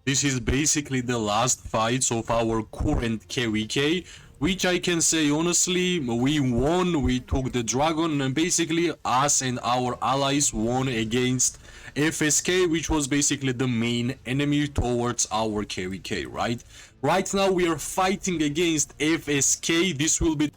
This is basically the last fights of our current KVK, which I can say honestly, we won, we took the dragon, and basically us and our allies won against FSK, which was basically the main enemy towards our KVK, right? Right now we are fighting against FSK. This will be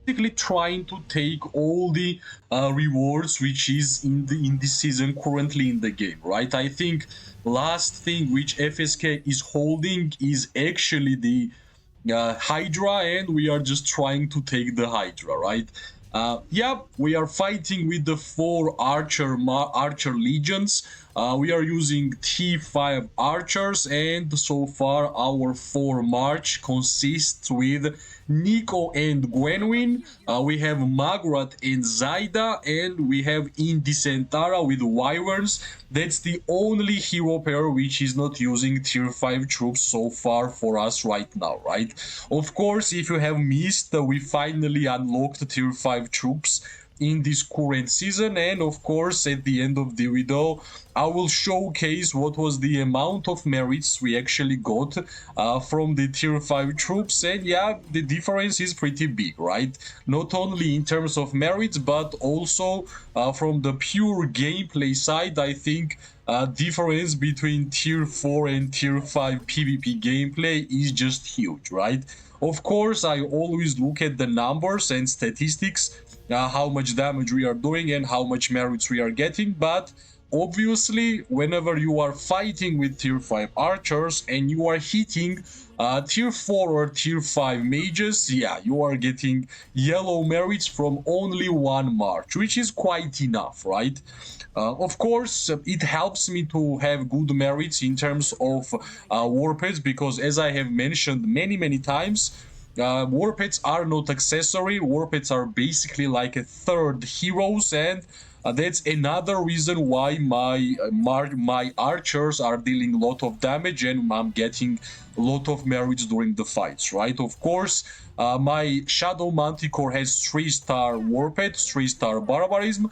basically trying to take all the rewards which is in this season currently in the game, right? I think last thing which FSK is holding is actually the Hydra, and we are just trying to take the Hydra, right? Yeah, we are fighting with the four archer legions. We are using T5 archers, and so far our four march consists with Nico and Gwenwyn. We have Magrat and Zaida, and we have Indicentara with Wyverns. That's the only hero pair which is not using tier 5 troops so far for us right now, right? Of course, if you have missed, we finally unlocked tier 5 troops in this current season, and of course at the end of the video I will showcase what was the amount of merits we actually got from the tier 5 troops. And yeah, the difference is pretty big, right? Not only in terms of merits but also from the pure gameplay side. I think difference between tier 4 and tier 5 PvP gameplay is just huge, right? Of course, I always look at the numbers and statistics, how much damage we are doing and how much merits we are getting, but obviously whenever you are fighting with tier 5 archers and you are hitting tier 4 or tier 5 mages, yeah, you are getting yellow merits from only one march, which is quite enough, right? Of course, it helps me to have good merits in terms of war pets, because as I have mentioned many times, war pets are not accessory. War pets are basically like a third heroes, and that's another reason why my archers are dealing a lot of damage and I'm getting a lot of merits during the fights, right? Of course, my Shadow Manticore has 3-star war pet, 3-star barbarism.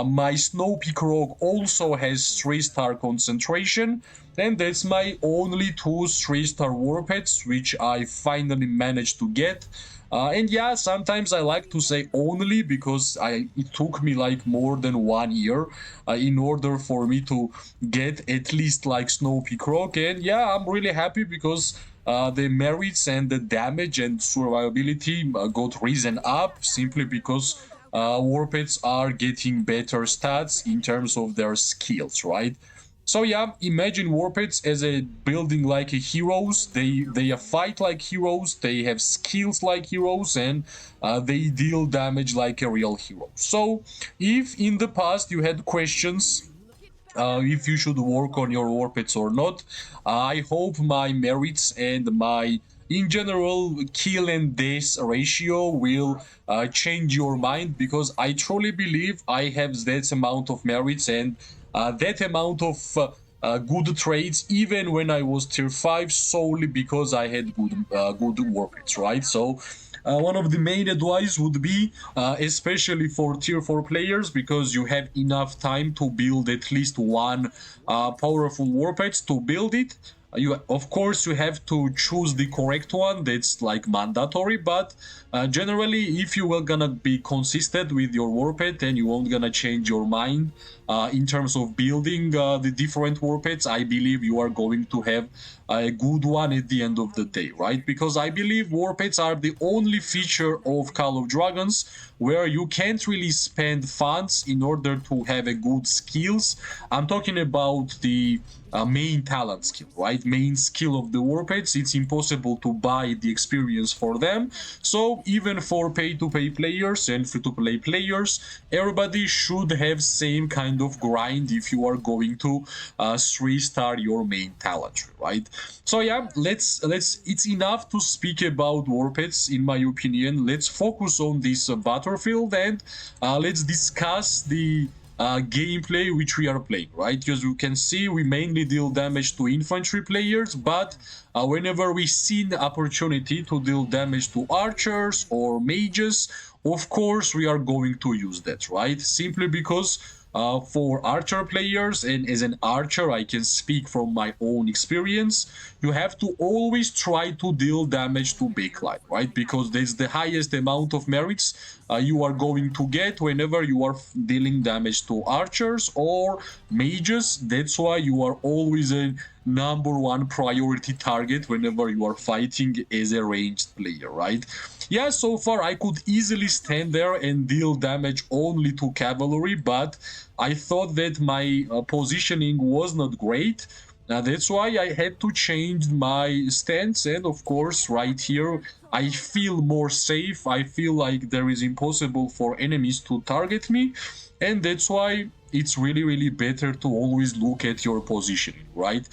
My Snow Peak Rogue also has 3-star concentration, and that's my only two 3-star war pets which I finally managed to get. And yeah, sometimes I like to say only because it took me like more than 1 year in order for me to get at least like Snow Peak Rogue. And yeah, I'm really happy because the merits and the damage and survivability got risen up simply because war pets are getting better stats in terms of their skills, right? So yeah, imagine war pets as a building like a heroes. They fight like heroes. They have skills like heroes, and they deal damage like a real hero. So if in the past you had questions if you should work on your war pets or not, I hope my merits and my in general kill and death ratio will change your mind, because I truly believe I have that amount of merits and that amount of good trades even when I was tier 5, solely because I had good war pets, right? So one of the main advice would be, especially for tier 4 players, because you have enough time to build at least one powerful war pet to build it. You, of course, you have to choose the correct one. That's like mandatory, but generally, if you are gonna be consistent with your war pet and you won't gonna change your mind in terms of building the different war pets, I believe you are going to have a good one at the end of the day, right? Because I believe war pets are the only feature of Call of Dragons where you can't really spend funds in order to have a good skills. I'm talking about the main talent skill, right? Main skill of the war pets. It's impossible to buy the experience for them. So even for pay-to-play players and free-to-play players, everybody should have same kind of grind if you are going to 3-star your main talent, right? So yeah, let's it's enough to speak about war pets in my opinion. Let's focus on this battlefield, and let's discuss the gameplay which we are playing, right? Because you can see we mainly deal damage to infantry players, but whenever we see the opportunity to deal damage to archers or mages, of course we are going to use that, right? Simply because For archer players, and as an archer I can speak from my own experience, you have to always try to deal damage to backline, right? Because there's the highest amount of merits you are going to get whenever you are dealing damage to archers or mages. That's why you are always a number one priority target whenever you are fighting as a ranged player, right? Yeah, so far I could easily stand there and deal damage only to cavalry, but I thought that my positioning was not great. That's why I had to change my stance, and of course, right here, I feel more safe. I feel like there is impossible for enemies to target me, and that's why it's really better to always look at your positioning, right?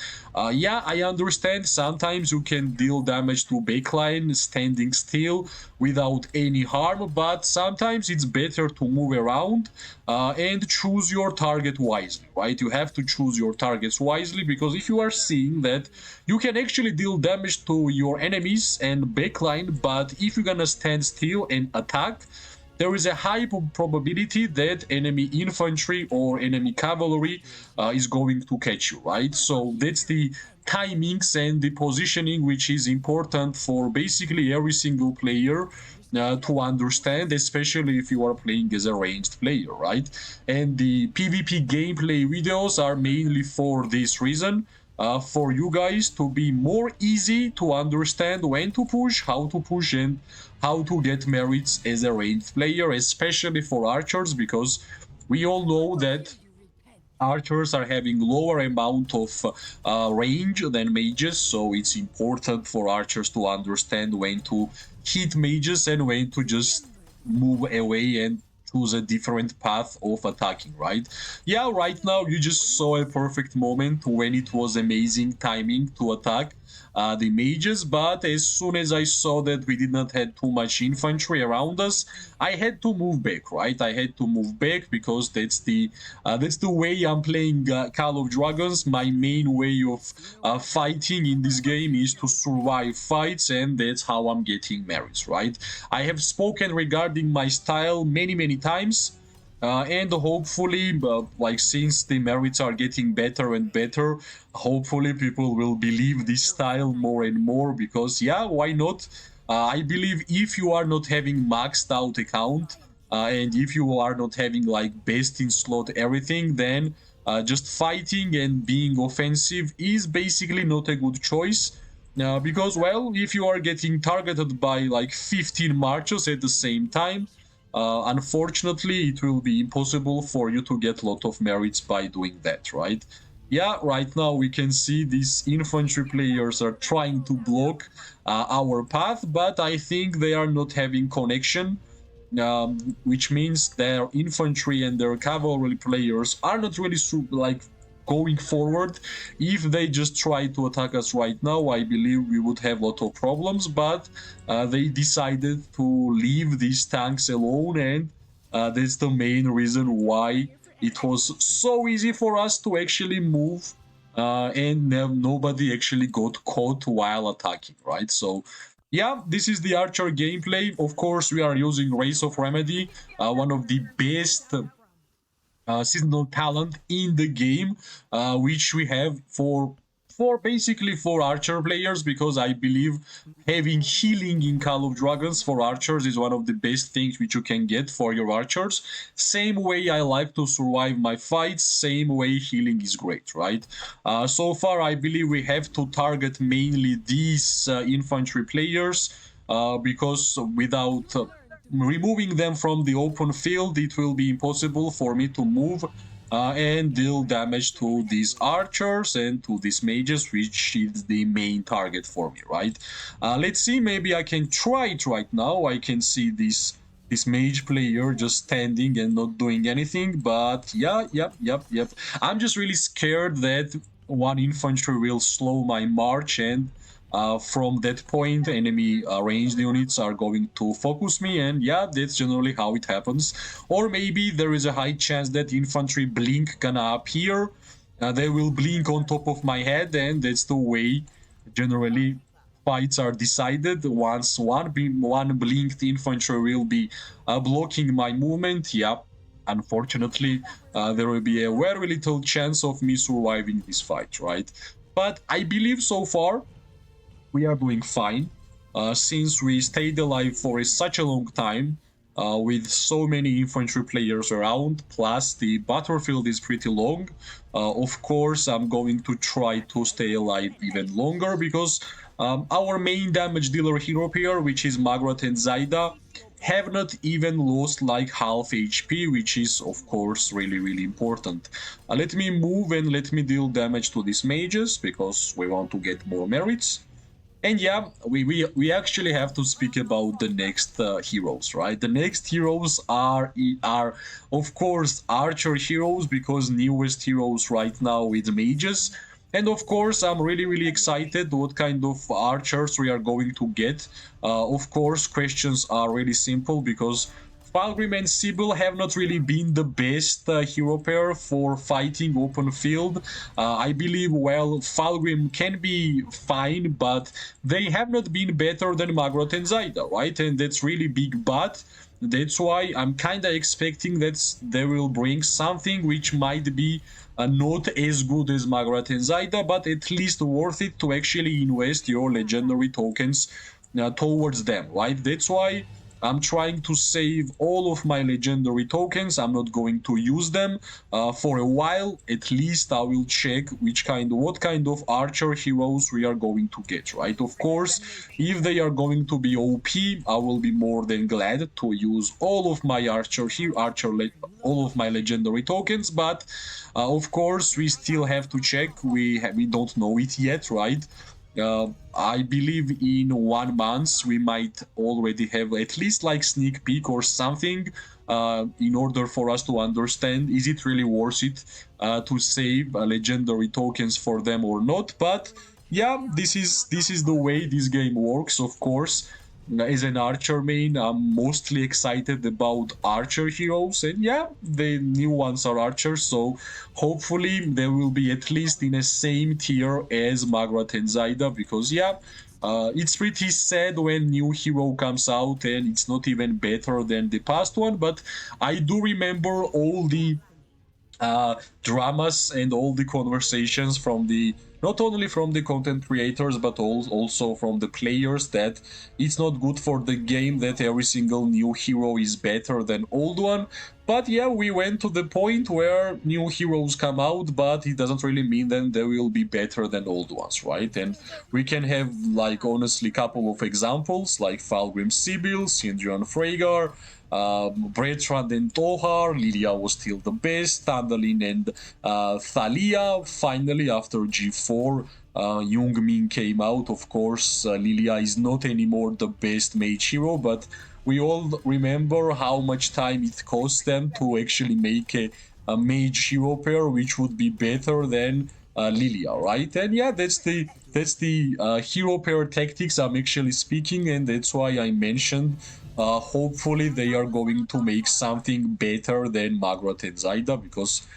Yeah, I understand sometimes you can deal damage to backline standing still without any harm, but sometimes it's better to move around and choose your target wisely, right? You have to choose your targets wisely, because if you are seeing that you can actually deal damage to your enemies and backline, but if you're gonna stand still and attack, there is a high probability that enemy infantry or enemy cavalry is going to catch you, right? So that's the timings and the positioning which is important for basically every single player to understand, especially if you are playing as a ranged player, right? And the PvP gameplay videos are mainly for this reason, for you guys to be more easy to understand when to push, how to push, and how to get merits as a ranged player, especially for archers, because we all know that archers are having lower amount of range than mages, so it's important for archers to understand when to hit mages and when to just move away and choose a different path of attacking, right? Yeah, right now you just saw a perfect moment when it was amazing timing to attack the mages, but as soon as I saw that we did not have too much infantry around us, I had to move back, right? I had to move back because that's the way I'm playing Call of Dragons. My main way of fighting in this game is to survive fights, and that's how I'm getting merits, right? I have spoken regarding my style many times, and hopefully, like since the merits are getting better and better, hopefully people will believe this style more and more, because yeah, why not? I believe if you are not having maxed out account, and if you are not having like best in slot everything, then just fighting and being offensive is basically not a good choice. Because, well, if you are getting targeted by like 15 marches at the same time, unfortunately, it will be impossible for you to get a lot of merits by doing that, right? Yeah, right now we can see these infantry players are trying to block our path, but I think they are not having connection, which means their infantry and their cavalry players are not really like going forward. If they just try to attack us right now, I believe we would have a lot of problems, but they decided to leave these tanks alone, and that's the main reason why it was so easy for us to actually move, and nobody actually got caught while attacking, right? So yeah, this is the archer gameplay. Of course, we are using Race of Remedy, one of the best seasonal talent in the game, which we have for basically for archer players, because I believe having healing in Call of Dragons for archers is one of the best things which you can get for your archers. Same way I like to survive my fights, same way healing is great, right? So far I believe we have to target mainly these infantry players, because without removing them from the open field, it will be impossible for me to move and deal damage to these archers and to these mages, which is the main target for me, right? Let's see, maybe I can try it right now. I can see this mage player just standing and not doing anything, but yeah, yep. I'm just really scared that one infantry will slow my march, and from that point, enemy ranged units are going to focus me, and yeah, that's generally how it happens. Or maybe there is a high chance that infantry blink gonna appear. They will blink on top of my head, and that's the way generally fights are decided. Once one blinked infantry will be blocking my movement, yeah, unfortunately, there will be a very little chance of me surviving this fight, right? But I believe so far we are doing fine since we stayed alive for such a long time with so many infantry players around, plus the battlefield is pretty long. Of course, I'm going to try to stay alive even longer because our main damage dealer hero pair, which is Magrat and Zaida, have not even lost like half HP, which is of course really important. Let me move and let me deal damage to these mages because we want to get more merits. And yeah, we actually have to speak about the next heroes, right? The next heroes are of course archer heroes because newest heroes right now with mages. And of course, I'm really excited what kind of archers we are going to get. Of course, questions are really simple because Falgrim and Sibyl have not really been the best hero pair for fighting open field. I believe, well, Falgrim can be fine, but they have not been better than Magrot and Zaida, right? And that's really big but. That's why I'm kind of expecting that they will bring something which might be not as good as Magrat and Zaida, but at least worth it to actually invest your legendary tokens towards them, right? That's why I'm trying to save all of my legendary tokens. I'm not going to use them for a while. At least I will check what kind of archer heroes we are going to get, right? Of course, if they are going to be OP, I will be more than glad to use all of my all of my legendary tokens. But of course, we still have to check. We don't know it yet, right? I believe in 1 month we might already have at least like sneak peek or something in order for us to understand is it really worth it to save legendary tokens for them or not. But yeah, this is the way this game works. Of course, as an archer main, I'm mostly excited about archer heroes, and yeah, the new ones are archers, so hopefully they will be at least in the same tier as Magrat and Zaida, because yeah, it's pretty sad when new hero comes out and it's not even better than the past one. But I do remember all the dramas and all the conversations from the not only from the content creators but also from the players that it's not good for the game that every single new hero is better than old one. But yeah, we went to the point where new heroes come out, but it doesn't really mean that they will be better than old ones, right? And we can have like honestly couple of examples like Falgrim Sibyl, Syndrian Freygar, Bertrand and Tohar, Lilia was still the best, Tandalin and Thalia. Finally, after G4, Youngmin came out. Of course, Lilia is not anymore the best mage hero, but we all remember how much time it cost them to actually make a mage hero pair, which would be better than Lilia, right? And yeah, that's the hero pair tactics I'm actually speaking, and that's why I mentioned hopefully they are going to make something better than Magrat and Zaida, because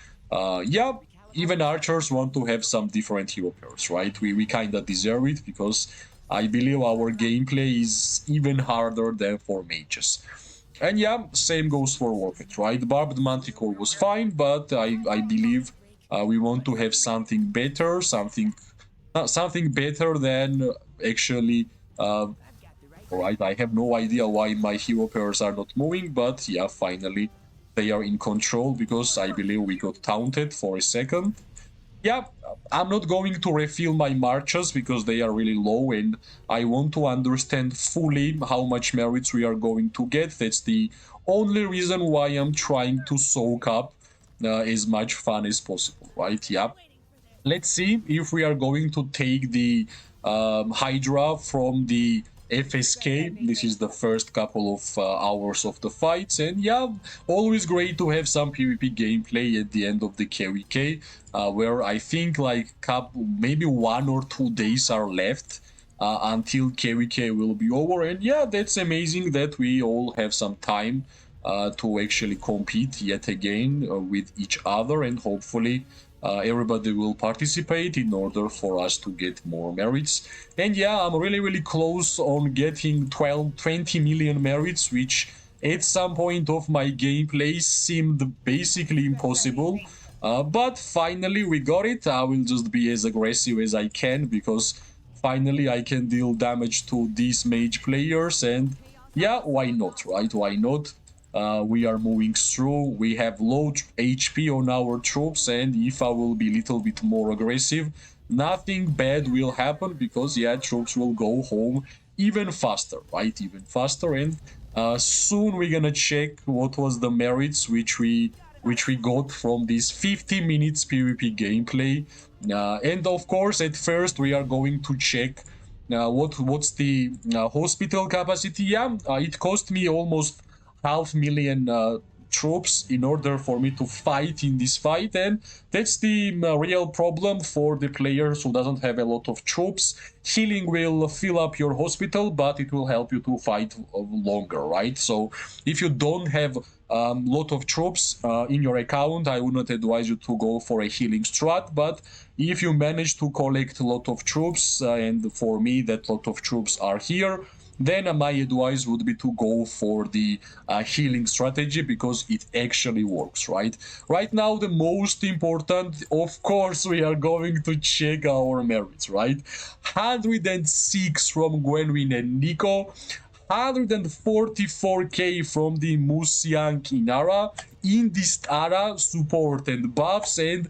yeah, even archers want to have some different hero pairs, right? We kind of deserve it, because I believe our gameplay is even harder than for mages. And yeah, same goes for Warped, right? Barbed Manticore was fine, but I believe we want to have something better, something better than actually right, I have no idea why my hero pairs are not moving, but yeah, finally they are in control, because I believe we got taunted for a second. Yeah, I'm not going to refill my marches because they are really low, and I want to understand fully how much merits we are going to get. That's the only reason why I'm trying to soak up as much fun as possible, right? Yeah. Let's see if we are going to take the Hydra from the FSK. This is the first couple of hours of the fights, and yeah, always great to have some PvP gameplay at the end of the KVK, where I think like maybe 1 or 2 days are left until KVK will be over. And yeah, that's amazing that we all have some time to actually compete yet again with each other, and hopefully everybody will participate in order for us to get more merits. And yeah, I'm really close on getting 20 million merits, which at some point of my gameplay seemed basically impossible. But finally we got it. I will just be as aggressive as I can because finally I can deal damage to these mage players, and yeah, why not, right? Why not? We are moving through. We have low HP on our troops, and if I will be a little bit more aggressive, nothing bad will happen because yeah, troops will go home even faster, right? Even faster, and soon we're gonna check what was the merits which we got from this 50 minutes PvP gameplay. And of course, at first we are going to check what's the hospital capacity. Yeah, it cost me almost 500,000 troops in order for me to fight in this fight, and that's the real problem for the players who doesn't have a lot of troops. Healing will fill up your hospital, but it will help you to fight longer, right? So if you don't have lot of troops in your account, I would not advise you to go for a healing strat. But if you manage to collect a lot of troops, and for me that lot of troops are here, then my advice would be to go for the healing strategy because it actually works, right? Right now, the most important, of course, we are going to check our merits, right? 106 from Gwenwyn and Nico, 144k from the Musiang Inara, Indistara support and buffs, and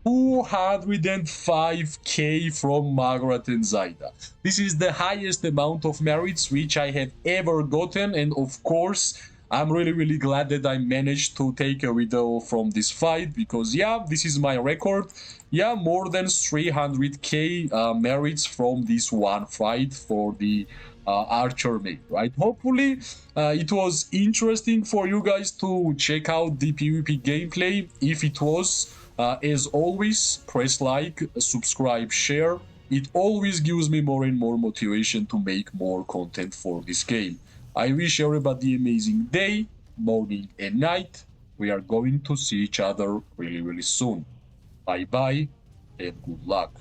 205k from Margaret and Zaida. This is the highest amount of merits which I have ever gotten, and of course, I'm really glad that I managed to take a video from this fight because yeah, this is my record. Yeah, more than 300k merits from this one fight for the archer main, right? Hopefully, it was interesting for you guys to check out the PvP gameplay. If it was, as always, press like, subscribe, share. It always gives me more and more motivation to make more content for this game. I wish everybody an amazing day, morning, and night. We are going to see each other really soon. Bye bye, and good luck.